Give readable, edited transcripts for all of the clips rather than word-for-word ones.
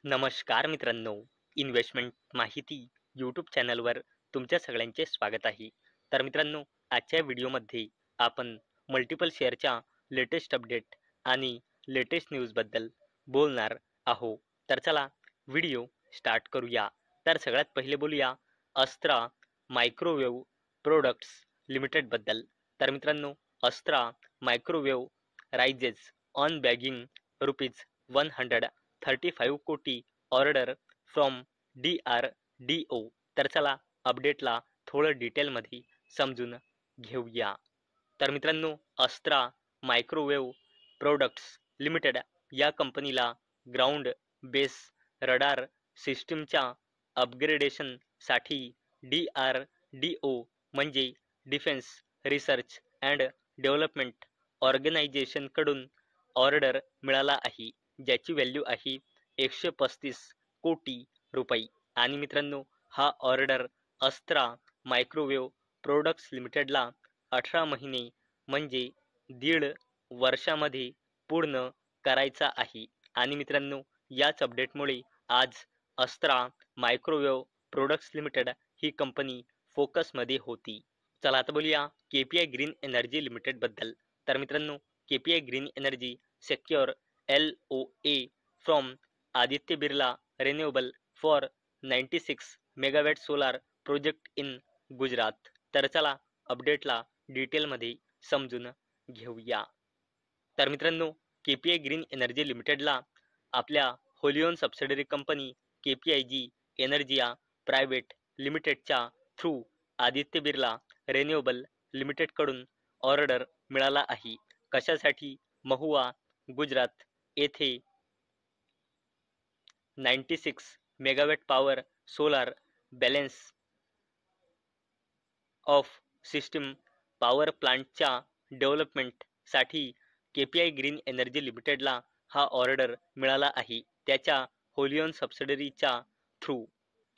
नमस्कार मित्रांनो, इन्व्हेस्टमेंट माहिती यूट्यूब चॅनलवर तुमच्या सगळ्यांचे स्वागत आहे. तर मित्रांनो, आजच्या व्हिडिओमध्ये आपण मल्टिपल शेअरच्या लेटेस्ट अपडेट आणि लेटेस्ट न्यूजबद्दल बोलणार आहोत. तर चला व्हिडिओ स्टार्ट करूया. तर सगळ्यात पहिले बोलूया अस्त्रा मायक्रोवेव्ह प्रोडक्ट्स लिमिटेडबद्दल. तर मित्रांनो, अस्त्रा microwave rises on bagging rupees 135 कोटी ऑर्डर फ्रॉम DRDO. तर चला अपडेटला थोडं डिटेलमध्ये समजून घेऊया. तर मित्रांनो, अस्त्रा मायक्रोवेव्ह प्रोडक्ट्स लिमिटेड या कंपनीला ग्राउंड बेस रडार सिस्टीमच्या अपग्रेडेशनसाठी DRDO म्हणजे डिफेन्स रिसर्च अँड डेव्हलपमेंट ऑर्गनायझेशनकडून ऑर्डर मिळाला आहे, ज्याची व्हॅल्यू आहे 135 कोटी रुपये. आणि मित्रांनो, हा ऑर्डर अस्त्रा मायक्रोवेव्ह प्रोडक्ट्स लिमिटेडला 18 महिने म्हणजे 1.5 वर्षामध्ये पूर्ण करायचा आहे. आणि मित्रांनो, याच अपडेटमुळे आज अस्त्रा मायक्रोवेव्ह प्रोडक्ट्स लिमिटेड ही कंपनी फोकसमध्ये होती. चला आता बोलूया KPI ग्रीन एनर्जी लिमिटेडबद्दल. तर मित्रांनो, KPI green energy secure LOA from Aditya Birla renewable for 96 megawatt solar project in Gujarat. तर चला अपडेटला डिटेलमध्ये समजून घेऊया. तर मित्रांनो, KPI ग्रीन एनर्जी लिमिटेडला आपल्या होलिओन सबसिडरी कंपनी KPIG एनर्जिया प्रायव्हेट लिमिटेडच्या थ्रू आदित्य बिर्ला रिन्युएबल लिमिटेडकडून ऑर्डर मिळाला आहे. कशासाठी? महुआ गुजरात येथे 96 megawatt power solar balance of system power प्लांटच्या डेव्हलपमेंटसाठी KPI ग्रीन एनर्जी लिमिटेडला हा ऑर्डर मिळाला आहे, त्याच्या होलिओन सबसिडरीच्या थ्रू.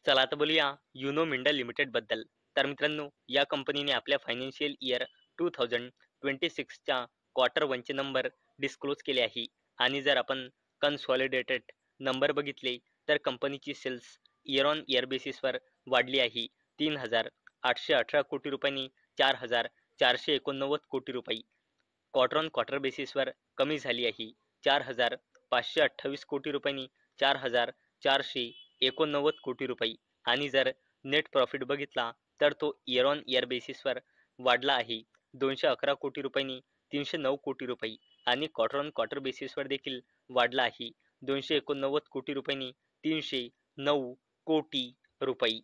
चला आता बोलूया युनो मिंडल लिमिटेडबद्दल. तर मित्रांनो, या कंपनीने आपल्या फायनान्शियल इयर 2026च्या क्वार्टर वनचे नंबर डिस्क्लोज केले आहे. आणि जर आपण कन्सॉलिडेटेड नंबर बघितले तर कंपनीची सेल्स इयर ऑन इयर बेसिसवर वाढली आहे 3,818 कोटी रुपयांनी 4,489 कोटी रुपये. क्वार्टर ऑन क्वार्टर बेसिसवर कमी झाली आहे 4,528 कोटी रुपयांनी 4,489 कोटी रुपये. आणि जर नेट प्रॉफिट बघितला तर तो इयर ऑन इयर बेसिसवर वाढला आहे 211 कोटी रुपयांनी 309 कोटी रुपये. आणि क्वार्टर ऑन क्वार्टर बेसिसवर देखील वाढला आहे 289 कोटी रुपयांनी 309 कोटी रुपये.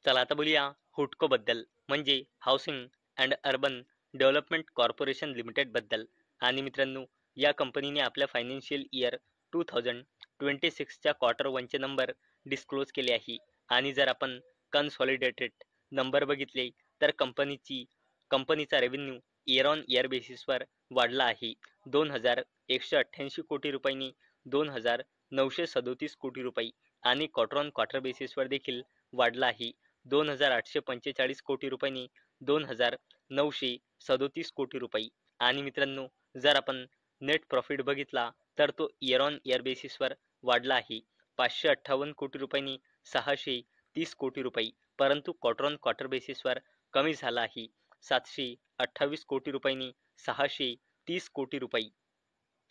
चला आता बोलूया हुडको बद्दल, म्हणजे housing and urban development corporation limited बद्दल. आणि मित्रांनो, या कंपनीने आपल्या फायनान्शियल इयर 2026च्या क्वार्टर वनचे नंबर डिस्क्लोज केले आहे. आणि जर आपण कन्सॉलिडेटेड नंबर बघितले तर कंपनीचा रेव्हेन्यू इयर ऑन इयर बेसिसवर वाढला आहे 2,188 कोटी रुपयांनी 2,937 कोटी रुपये. आणि क्वार्टर ऑन क्वार्टर बेसिसवर देखील वाढला आहे 2,845 कोटी रुपयांनी 2,937 कोटी रुपये. आणि मित्रांनो, जर आपण नेट प्रॉफिट बघितला तर तो इयर ऑन इयर बेसिसवर वाढला आहे 558 कोटी रुपयांनी 630 कोटी रुपये, परंतु क्वार्टर ऑन क्वार्टर बेसिसवर कमी झाला आहे 728 कोटी रुपयांनी 630 कोटी रुपये.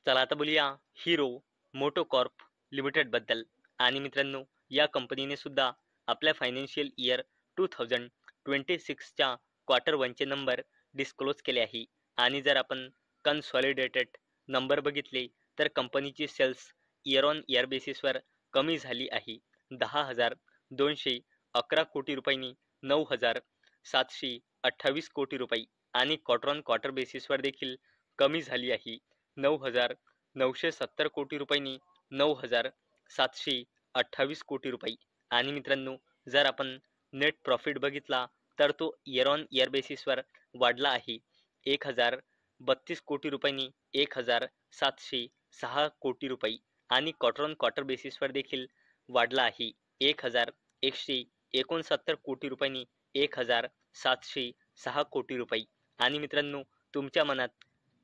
चला आता बोलूया हिरो मोटोकॉर्प लिमिटेडबद्दल. आणि मित्रांनो, या कंपनीने सुद्धा आपल्या फायनान्शियल इयर 2026च्या क्वार्टर वनचे नंबर डिस्क्लोज केले आहे. आणि जर आपण कन्सॉलिडेटेड नंबर बघितले तर कंपनीची सेल्स इयर ऑन इयर बेसिसवर कमी झाली आहे 10,211 कोटी रुपयांनी 9,728 कोटी रुपये. आणि क्वार्टर ऑन क्वार्टर बेसिसवर देखील कमी झाली आहे 9,970 कोटी रुपयांनी 9,728 कोटी रुपये. आणि मित्रांनो, जर आपण नेट प्रॉफिट बघितला तर तो इयर ऑन इयर बेसिसवर वाढला आहे 1,032 कोटी रुपयांनी 1,706 कोटी रुपये. आणि क्वार्टर ऑन क्वार्टर बेसिसवर देखील वाढला आहे 1,169 कोटी रुपयांनी 1,706 कोटी रुपये. आणि मित्रांनो, तुमच्या मनात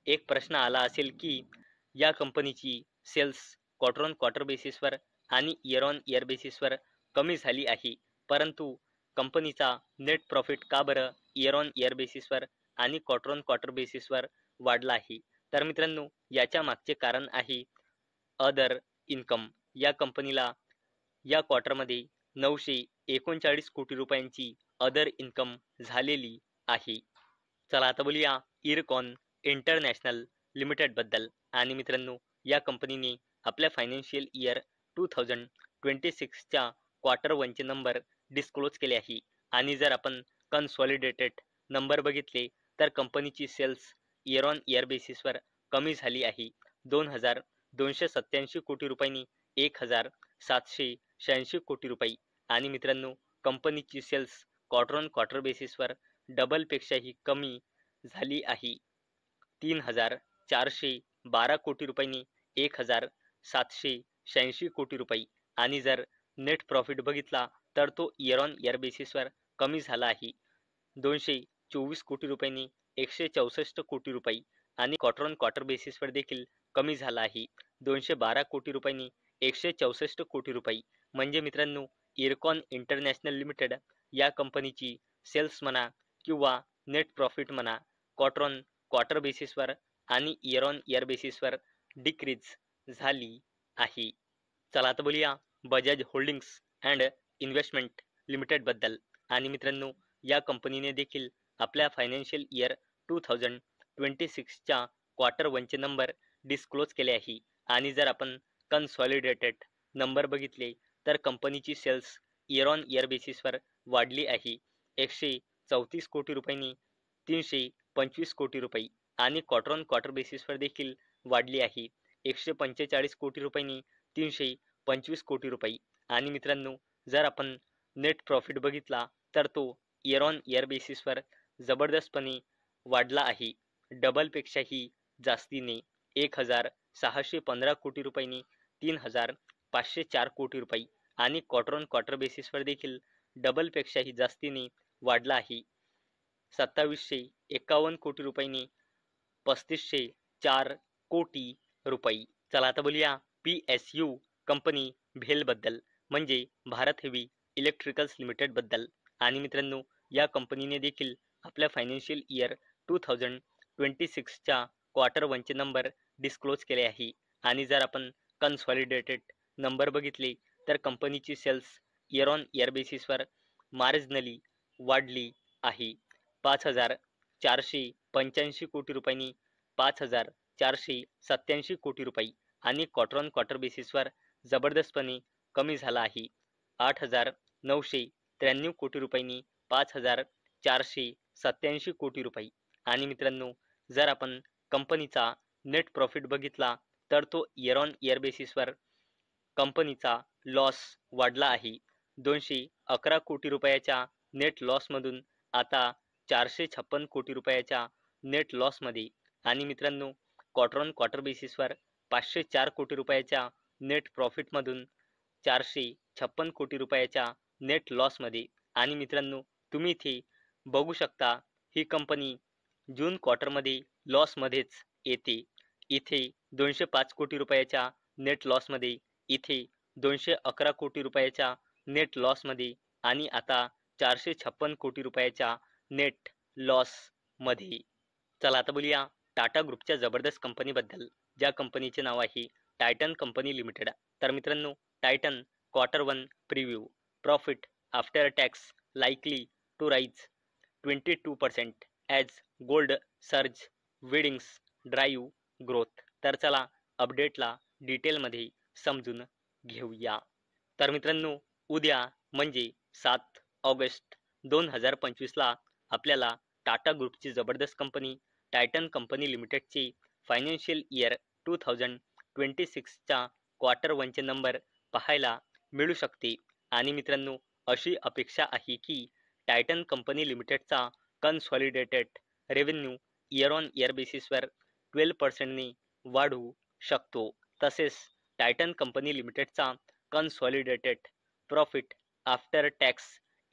एक प्रश्न आला असेल की या कंपनीची सेल्स क्वार्टर ऑन क्वार्टर बेसिसवर आणि इयर ऑन इयर बेसिसवर कमी झाली आहे, परंतु कंपनीचा नेट प्रॉफिट का बरं इयर ऑन इयर बेसिसवर आणि क्वार्टर ऑन क्वार्टर बेसिसवर वाढला आहे? तर मित्रांनो, याच्या मागचे कारण आहे अदर इन्कम. या कंपनीला या क्वार्टरमध्ये 939 कोटी रुपयांची अदर इन्कम झालेली आहे. चला आता बोलूया इरकॉन इंटरनॅशनल लिमिटेड बद्दल. आणि मित्रांनो, या कंपनीने आपल्या फायनान्शियल इयर 2026च्या क्वार्टर वनचे नंबर डिस्क्लोज केले आहे. आणि जर आपण कन्सॉलिडेटेड नंबर बघितले तर कंपनीची सेल्स इयर ऑन इयर बेसिसवर कमी झाली आहे. 2,287 कोटी रुपयांनी 1,786 कोटी रुपये. आणि मित्रांनो, कंपनीची सेल्स क्वार्टर ऑन क्वार्टर बेसिसवर डबलपेक्षाही कमी झाली आहे. 3,412 कोटी रुपयांनी 1,786 कोटी रुपये. आणि जर नेट प्रॉफिट बघितला तर तो इयर ऑन इयर बेसिसवर कमी झाला आहे. 224 कोटी रुपयांनी 164 कोटी रुपये. आणि क्वार्टर ऑन क्वार्टर बेसिसवर देखील कमी झाला आहे. 212 कोटी रुपयांनी 164 कोटी रुपये. म्हणजे मित्रांनो, इरकॉन इंटरनॅशनल लिमिटेड या कंपनीची सेल्स म्हणा किंवा नेट प्रॉफिट म्हणा, क्वार्टर ऑन क्वार्टर बेसिसवर आणि इयर ऑन इयर बेसिसवर डिक्रीज झाली आहे. चला आता बोलूया Bajaj holdings and investment limited बद्दल. आणि मित्रांनो, या कंपनीने देखील आपल्या फायनान्शियल इयर 2026च्या क्वार्टर वनचे नंबर डिस्क्लोज केले आहे. आणि जर आपण कन्सॉलिडेटेड नंबर बघितले तर कंपनीची सेल्स इयर ऑन इयर बेसिसवर वाढली आहे. 134 कोटी रुपयांनी 325 कोटी रुपये. आणि क्वार्टर ऑन क्वार्टर बेसिसवर देखील वाढली आहे. 145 कोटी रुपयांनी 325 कोटी रुपये. आणि मित्रांनो, जर आपण नेट प्रॉफिट बघितला तर तो इयर ऑन इयर बेसिसवर जबरदस्तपणे वाढला आहे, डबलपेक्षाही जास्तीने. 1,615 कोटी रुपयांनी 3,504 कोटी रुपये. आणि क्वार्टर ऑन क्वार्टर बेसिसवर देखील डबलपेक्षाही जास्तीने वाढला आहे. 2,751 कोटी रुपयांनी 3,504 कोटी रुपये. चला आता बोलूया PSU कंपनी भेल बद्दल, म्हणजे भारत हेवी इलेक्ट्रिकल्स लिमिटेड बद्दल. आणि मित्रांनो, या कंपनीने देखील आपल्या फायनान्शियल इयर 2026च्या क्वार्टर वनचे नंबर डिस्क्लोज केले आहे. आणि जर आपण कन्सॉलिडेटेड नंबर बघितले तर कंपनीची सेल्स इयर ऑन इयर बेसिसवर मार्जिनली वाढली आहे. 5,485 कोटी रुपयांनी 5,487 कोटी रुपये. आणि क्वार्टर ऑन क्वार्टर बेसिसवर जबरदस्तपणे कमी झाला आहे. 8,993 कोटी रुपयांनी 5,487 कोटी रुपये. आणि मित्रांनो, जर आपण कंपनीचा नेट प्रॉफिट बघितला तर तो इयर ऑन इयर बेसिसवर कंपनीचा लॉस वाढला आहे. 211 कोटी रुपयाच्या नेट लॉसमधून आता 456 कोटी रुपयाच्या नेट लॉसमध्ये. आणि मित्रांनो, क्वार्टर ऑन क्वार्टर बेसिसवर 504 कोटी रुपयाच्या नेट प्रॉफिटमधून 456 कोटी रुपयाच्या नेट लॉसमध्ये. आणि मित्रांनो, तुम्ही इथे बघू शकता, ही कंपनी जून क्वार्टरमध्ये लॉसमध्येच येते. इथे 205 कोटी रुपयाच्या नेट लॉसमध्ये, इथे 211 कोटी रुपयाच्या नेट लॉसमध्ये, आणि आता 456 कोटी रुपयाच्या नेट लॉसमध्ये. चला आता बोलूया टाटा ग्रुपच्या जबरदस्त कंपनीबद्दल, ज्या कंपनीचे नाव आहे टायटन कंपनी लिमिटेड. तर मित्रांनो, Titan quarter one preview profit after tax likely to rise 22% as gold surge weddings drive growth. तर चला अपडेटला डिटेलमध्ये समजून घेऊया. तर मित्रांनो, उद्या म्हणजे 7 ऑगस्ट 2025ला आपल्याला टाटा ग्रुपची जबरदस्त कंपनी टायटन कंपनी लिमिटेडची फायनान्शियल इयर 2026चा क्वार्टर वनचे नंबर पाहायला मिळू शकते. आणि मित्रांनो, अशी अपेक्षा आहे की टायटन कंपनी लिमिटेडचा consolidated revenue year on year बेसिसवर 12%ने वाढू शकतो. तसेच टायटन कंपनी लिमिटेडचा consolidated profit after tax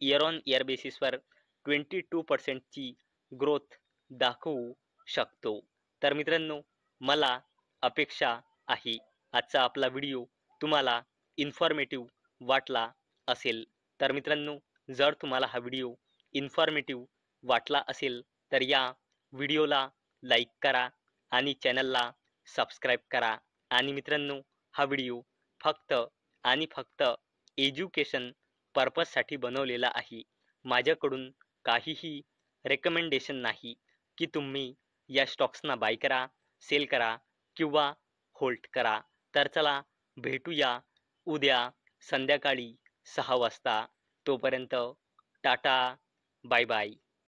year on year बेसिसवर 22%ची ग्रोथ दाखवू शकतो. तर मित्रांनो, मला अपेक्षा आहे आजचा आपला व्हिडिओ तुम्हाला इन्फॉर्मेटिव्ह वाटला असेल तर मित्रांनो, जर तुम्हाला हा व्हिडिओ इन्फॉर्मेटिव्ह वाटला असेल तर या व्हिडिओला लाईक करा आणि चॅनलला सबस्क्राईब करा. आणि मित्रांनो, हा व्हिडिओ फक्त आणि फक्त एज्युकेशन पर्पजसाठी बनवलेला आहे. माझ्याकडून काहीही रेकमेंडेशन नाही की तुम्ही या स्टॉक्सना बाय करा, सेल करा किंवा होल्ड करा. तर चला भेटूया उद्या संध्याकाळी 6 वाजता. तोपर्यंत टाटा, बाय बाय.